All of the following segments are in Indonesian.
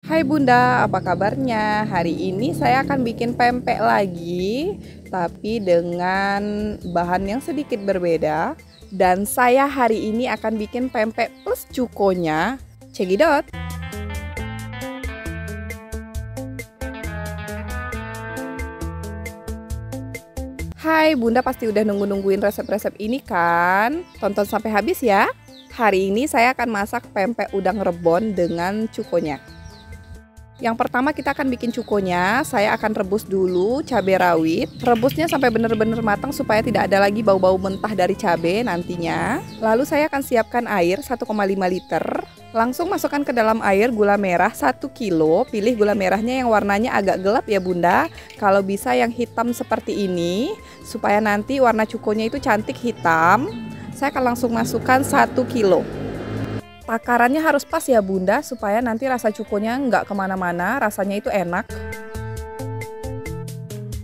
Hai Bunda, apa kabarnya? Hari ini saya akan bikin pempek lagi, tapi dengan bahan yang sedikit berbeda. Dan saya hari ini akan bikin pempek plus cukonya. Cekidot! Hai Bunda, pasti udah nungguin resep-resep ini kan? Tonton sampai habis ya. Hari ini saya akan masak pempek udang rebon dengan cukonya. Yang pertama kita akan bikin cukonya. Saya akan rebus dulu cabai rawit. Rebusnya sampai benar-benar matang supaya tidak ada lagi bau-bau mentah dari cabai nantinya. Lalu saya akan siapkan air 1,5 liter. Langsung masukkan ke dalam air gula merah 1 kilo. Pilih gula merahnya yang warnanya agak gelap ya Bunda. Kalau bisa yang hitam seperti ini, supaya nanti warna cukonya itu cantik hitam. Saya akan langsung masukkan 1 kilo. Takarannya harus pas ya Bunda, supaya nanti rasa cukonya nggak kemana-mana, rasanya itu enak.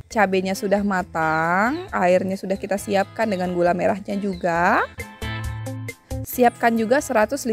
Cabenya sudah matang, airnya sudah kita siapkan dengan gula merahnya juga. Siapkan juga 150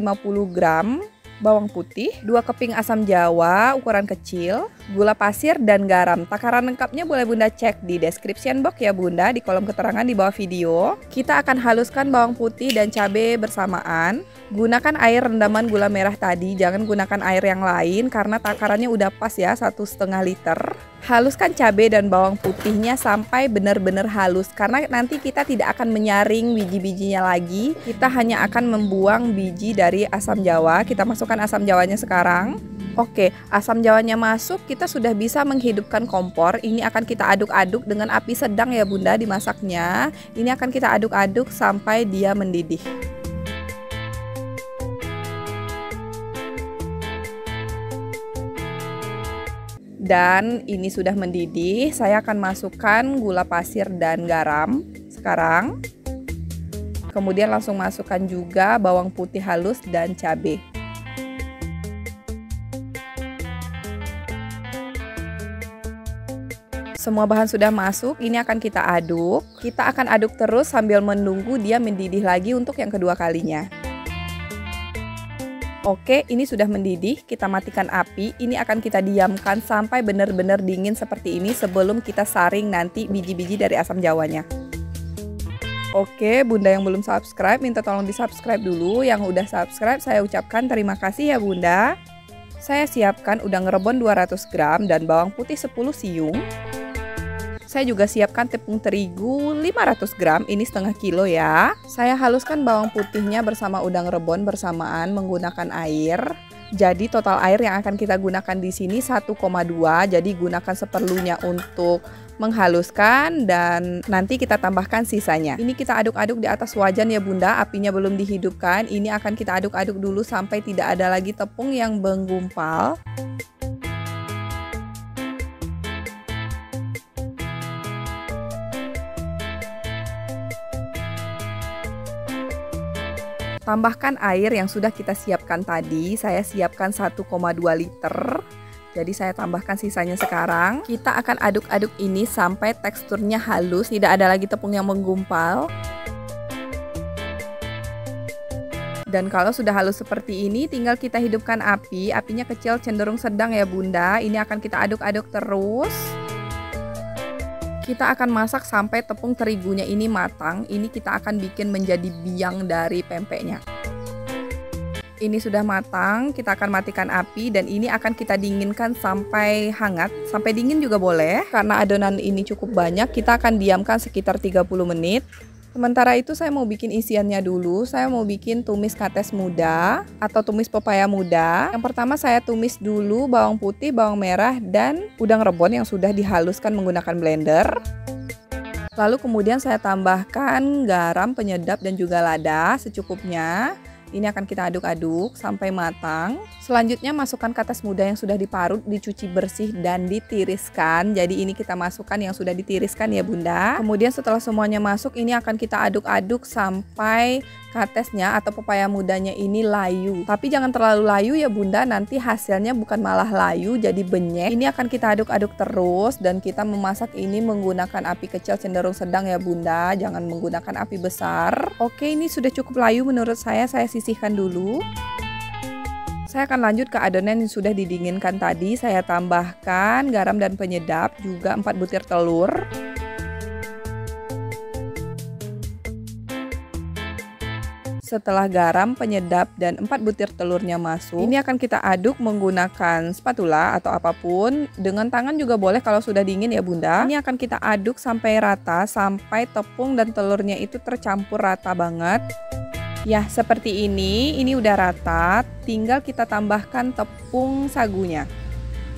gram bawang putih, 2 keping asam jawa ukuran kecil, gula pasir dan garam. Takaran lengkapnya boleh Bunda cek di description box ya Bunda, di kolom keterangan di bawah video. Kita akan haluskan bawang putih dan cabai bersamaan. Gunakan air rendaman gula merah tadi, jangan gunakan air yang lain karena takarannya udah pas ya, 1,5 liter. Haluskan cabai dan bawang putihnya sampai benar-benar halus, karena nanti kita tidak akan menyaring biji-bijinya lagi. Kita hanya akan membuang biji dari asam jawa. Kita masukkan asam jawanya sekarang. Oke, asam jawanya masuk, kita sudah bisa menghidupkan kompor. Ini akan kita aduk-aduk dengan api sedang ya Bunda dimasaknya. Ini akan kita aduk-aduk sampai dia mendidih. Dan ini sudah mendidih, saya akan masukkan gula pasir dan garam sekarang. Kemudian langsung masukkan juga bawang putih halus dan cabai. Semua bahan sudah masuk, ini akan kita aduk. Kita akan aduk terus sambil menunggu dia mendidih lagi untuk yang kedua kalinya. Oke, ini sudah mendidih, kita matikan api. Ini akan kita diamkan sampai benar-benar dingin seperti ini sebelum kita saring nanti biji-biji dari asam jawanya. Oke, Bunda yang belum subscribe, minta tolong di subscribe dulu. Yang udah subscribe, saya ucapkan terima kasih ya Bunda. Saya siapkan udang rebon 200 gram dan bawang putih 10 siung. Saya juga siapkan tepung terigu 500 gram, ini setengah kilo ya. Saya haluskan bawang putihnya bersama udang rebon bersamaan menggunakan air. Jadi total air yang akan kita gunakan di sini 1,2. Jadi gunakan seperlunya untuk menghaluskan dan nanti kita tambahkan sisanya. Ini kita aduk-aduk di atas wajan ya Bunda, apinya belum dihidupkan. Ini akan kita aduk-aduk dulu sampai tidak ada lagi tepung yang menggumpal. Tambahkan air yang sudah kita siapkan tadi, saya siapkan 1,2 liter. Jadi saya tambahkan sisanya sekarang. Kita akan aduk-aduk ini sampai teksturnya halus, tidak ada lagi tepung yang menggumpal. Dan kalau sudah halus seperti ini, tinggal kita hidupkan api. Apinya kecil cenderung sedang ya Bunda. Ini akan kita aduk-aduk terus. Kita akan masak sampai tepung terigunya ini matang. Ini kita akan bikin menjadi biang dari pempeknya. Ini sudah matang, kita akan matikan api dan ini akan kita dinginkan sampai hangat. Sampai dingin juga boleh. Karena adonan ini cukup banyak, kita akan diamkan sekitar 30 menit. Sementara itu saya mau bikin isiannya dulu. Saya mau bikin tumis kates muda atau tumis pepaya muda. Yang pertama saya tumis dulu bawang putih, bawang merah, dan udang rebon yang sudah dihaluskan menggunakan blender. Lalu kemudian saya tambahkan garam, penyedap, dan juga lada secukupnya. Ini akan kita aduk-aduk sampai matang. Selanjutnya masukkan kates muda yang sudah diparut, dicuci bersih dan ditiriskan. Jadi ini kita masukkan yang sudah ditiriskan ya Bunda. Kemudian setelah semuanya masuk, ini akan kita aduk-aduk sampai katesnya atau pepaya mudanya ini layu. Tapi jangan terlalu layu ya Bunda, nanti hasilnya bukan malah layu jadi benyek. Ini akan kita aduk-aduk terus dan kita memasak ini menggunakan api kecil cenderung sedang ya Bunda, jangan menggunakan api besar. Oke, ini sudah cukup layu menurut saya sisihkan dulu. Saya akan lanjut ke adonan yang sudah didinginkan tadi. Saya tambahkan garam dan penyedap, juga 4 butir telur. Setelah garam, penyedap, dan 4 butir telurnya masuk, ini akan kita aduk menggunakan spatula atau apapun. Dengan tangan juga boleh kalau sudah dingin ya Bunda. Ini akan kita aduk sampai rata, sampai tepung dan telurnya itu tercampur rata banget. Ya, seperti ini udah rata. Tinggal kita tambahkan tepung sagunya.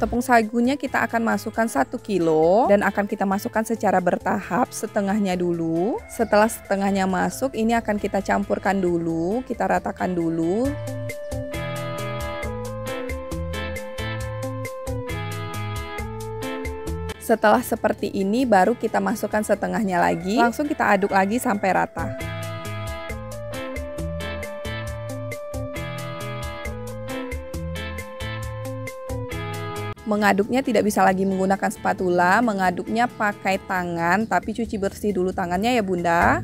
Tepung sagunya kita akan masukkan 1 kilo dan akan kita masukkan secara bertahap, setengahnya dulu. Setelah setengahnya masuk, ini akan kita campurkan dulu, kita ratakan dulu. Setelah seperti ini baru kita masukkan setengahnya lagi, langsung kita aduk lagi sampai rata. Mengaduknya tidak bisa lagi menggunakan spatula, mengaduknya pakai tangan, tapi cuci bersih dulu tangannya ya Bunda.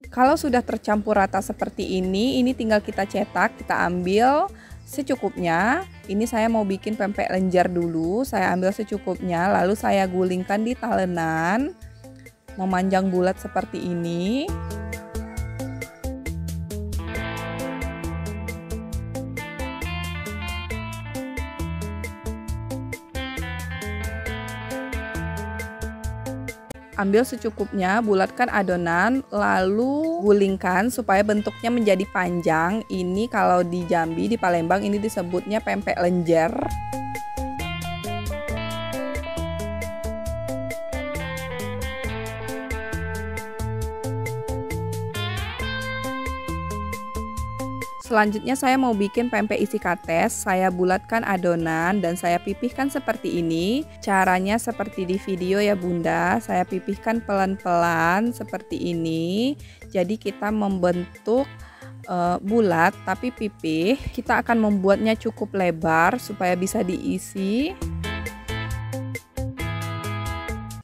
Kalau sudah tercampur rata seperti ini tinggal kita cetak, kita ambil secukupnya. Ini saya mau bikin pempek lenjer dulu, saya ambil secukupnya, lalu saya gulingkan di talenan, memanjang bulat seperti ini. Ambil secukupnya, bulatkan adonan, lalu gulingkan supaya bentuknya menjadi panjang. Ini kalau di Jambi, di Palembang ini disebutnya pempek lenjer. Selanjutnya saya mau bikin pempek isi kates. Saya bulatkan adonan dan saya pipihkan seperti ini. Caranya seperti di video ya Bunda. Saya pipihkan pelan-pelan seperti ini. Jadi kita membentuk bulat tapi pipih. Kita akan membuatnya cukup lebar supaya bisa diisi.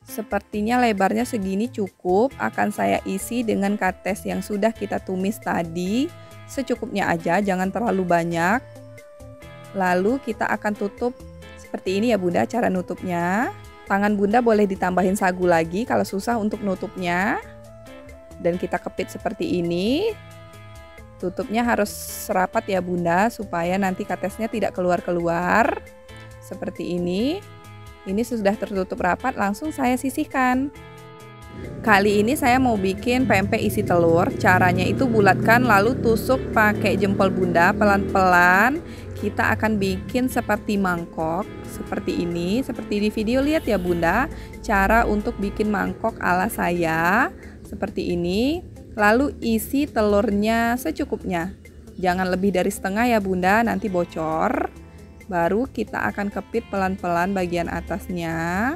Sepertinya lebarnya segini cukup. Akan saya isi dengan kates yang sudah kita tumis tadi. Secukupnya aja, jangan terlalu banyak. Lalu kita akan tutup seperti ini ya Bunda, cara nutupnya. Tangan Bunda boleh ditambahin sagu lagi kalau susah untuk nutupnya. Dan kita kepit seperti ini. Tutupnya harus rapat ya Bunda, supaya nanti katesnya tidak keluar-keluar. Seperti ini. Ini sudah tertutup rapat, langsung saya sisihkan. Kali ini saya mau bikin pempek isi telur. Caranya itu bulatkan lalu tusuk pakai jempol Bunda pelan-pelan. Kita akan bikin seperti mangkok, seperti ini, seperti di video. Lihat ya Bunda, cara untuk bikin mangkok ala saya seperti ini. Lalu isi telurnya secukupnya. Jangan lebih dari setengah ya Bunda, nanti bocor. Baru kita akan kepit pelan-pelan bagian atasnya.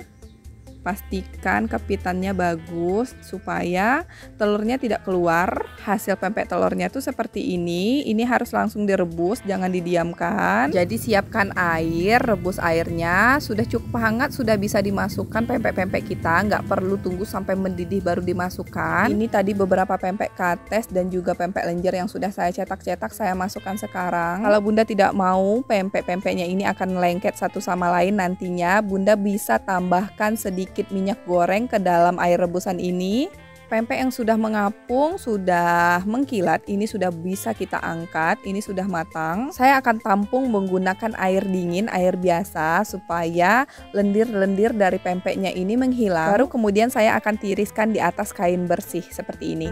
Pastikan kepitannya bagus supaya telurnya tidak keluar. Hasil pempek telurnya tuh seperti ini. Ini harus langsung direbus, jangan didiamkan. Jadi siapkan air, rebus airnya. Sudah cukup hangat, sudah bisa dimasukkan pempek-pempek kita. Nggak perlu tunggu sampai mendidih baru dimasukkan. Ini tadi beberapa pempek kates dan juga pempek lenjer yang sudah saya cetak-cetak, saya masukkan sekarang. Kalau Bunda tidak mau pempek-pempeknya ini akan lengket satu sama lain nantinya, Bunda bisa tambahkan sedikit minyak goreng ke dalam air rebusan ini. Pempek yang sudah mengapung, sudah mengkilat, ini sudah bisa kita angkat. Ini sudah matang. Saya akan tampung menggunakan air dingin, air biasa, supaya lendir-lendir dari pempeknya ini menghilang. Baru kemudian saya akan tiriskan di atas kain bersih seperti ini.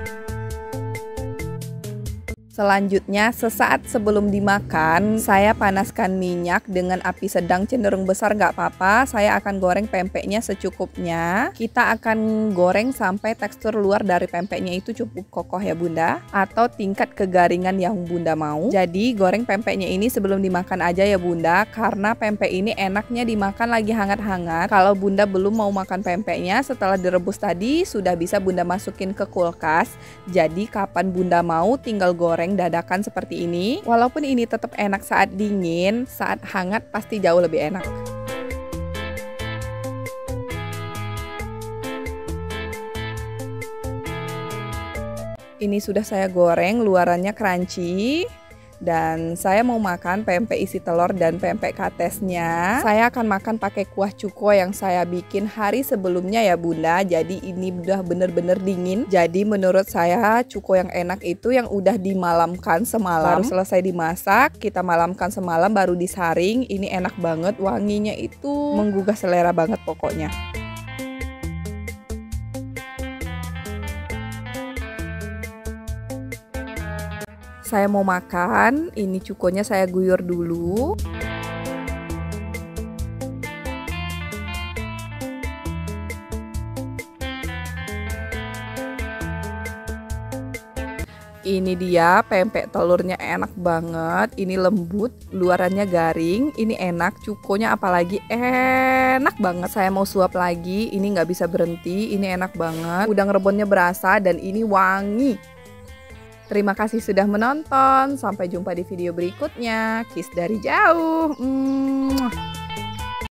Selanjutnya, sesaat sebelum dimakan, saya panaskan minyak dengan api sedang, cenderung besar nggak apa-apa. Saya akan goreng pempeknya secukupnya. Kita akan goreng sampai tekstur luar dari pempeknya itu cukup kokoh ya Bunda, atau tingkat kegaringan yang Bunda mau. Jadi goreng pempeknya ini sebelum dimakan aja ya Bunda, karena pempek ini enaknya dimakan lagi hangat-hangat. Kalau Bunda belum mau makan pempeknya, setelah direbus tadi sudah bisa Bunda masukin ke kulkas. Jadi kapan Bunda mau tinggal goreng dadakan seperti ini. Walaupun ini tetap enak saat dingin, saat hangat pasti jauh lebih enak. Ini sudah saya goreng, luarannya crunchy. Dan saya mau makan pempek isi telur dan pempek katesnya. Saya akan makan pakai kuah cuko yang saya bikin hari sebelumnya ya bunda. Jadi ini udah bener-bener dingin. Jadi menurut saya cuko yang enak itu yang udah dimalamkan semalam. Baru selesai dimasak, kita malamkan semalam baru disaring. Ini enak banget, wanginya itu menggugah selera banget pokoknya. Saya mau makan, ini cukonya saya guyur dulu. Ini dia pempek telurnya enak banget, ini lembut, luarannya garing, ini enak, cukonya apalagi enak banget. Saya mau suap lagi, ini nggak bisa berhenti, ini enak banget. Udang rebonnya berasa dan ini wangi. Terima kasih sudah menonton. Sampai jumpa di video berikutnya. Kiss dari jauh.